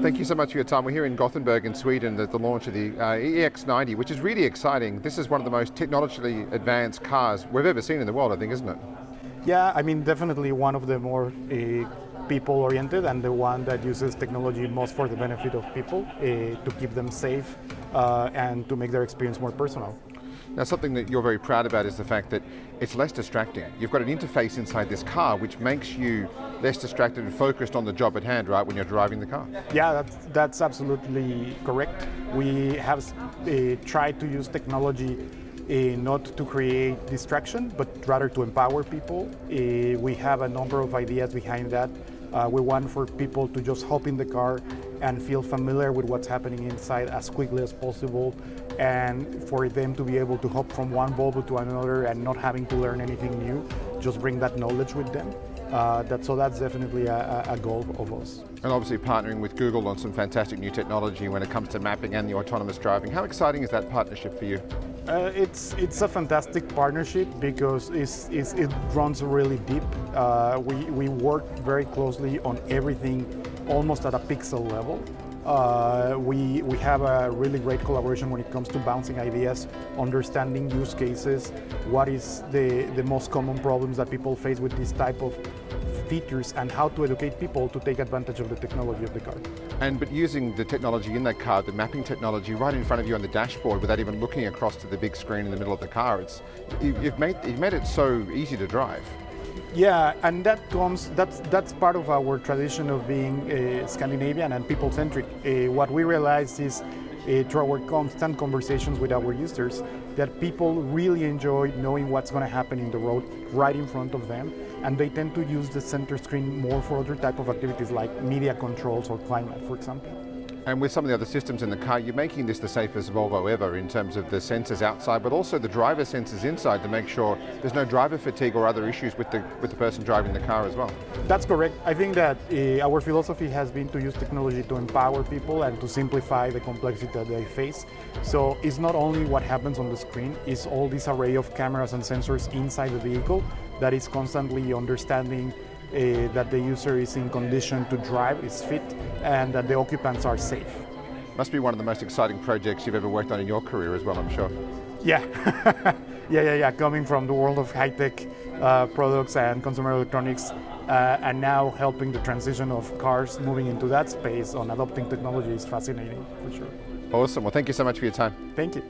Thank you so much for your time. We're here in Gothenburg in Sweden at the launch of the EX90, which is really exciting. This is one of the most technologically advanced cars we've ever seen in the world, I think, isn't it? Yeah, I mean, definitely one of the more people-oriented and the one that uses technology most for the benefit of people to keep them safe and to make their experience more personal. Now, something that you're very proud about is the fact that it's less distracting. You've got an interface inside this car which makes you less distracted and focused on the job at hand, right, when you're driving the car? Yeah, that's absolutely correct. We have tried to use technology not to create distraction, but rather to empower people. We have a number of ideas behind that. We want for people to just hop in the car and feel familiar with what's happening inside as quickly as possible, and for them to be able to hop from one Volvo to another and not having to learn anything new, just bring that knowledge with them. So that's definitely a goal of us. And obviously partnering with Google on some fantastic new technology when it comes to mapping and the autonomous driving. How exciting is that partnership for you? It's a fantastic partnership because it runs really deep. We work very closely on everything, almost at a pixel level. We have a really great collaboration when it comes to bouncing ideas, understanding use cases, what is the most common problems that people face with this type of features, and how to educate people to take advantage of the technology of the car. But using the technology in that car, the mapping technology right in front of you on the dashboard without even looking across to the big screen in the middle of the car, you've made it so easy to drive. Yeah, and that's part of our tradition of being Scandinavian and people-centric. What we realize is through our constant conversations with our users that people really enjoy knowing what's going to happen in the road right in front of them, and they tend to use the center screen more for other type of activities like media controls or climate, for example. And with some of the other systems in the car, you're making this the safest Volvo ever in terms of the sensors outside, but also the driver sensors inside to make sure there's no driver fatigue or other issues with the person driving the car as well. That's correct. I think that our philosophy has been to use technology to empower people and to simplify the complexity that they face. So it's not only what happens on the screen, it's all this array of cameras and sensors inside the vehicle that is constantly understanding that the user is in condition to drive, is fit, and that the occupants are safe. Must be one of the most exciting projects you've ever worked on in your career as well, I'm sure. Yeah, yeah. Coming from the world of high-tech products and consumer electronics, and now helping the transition of cars moving into that space on adopting technology is fascinating, for sure. Awesome. Well, thank you so much for your time. Thank you.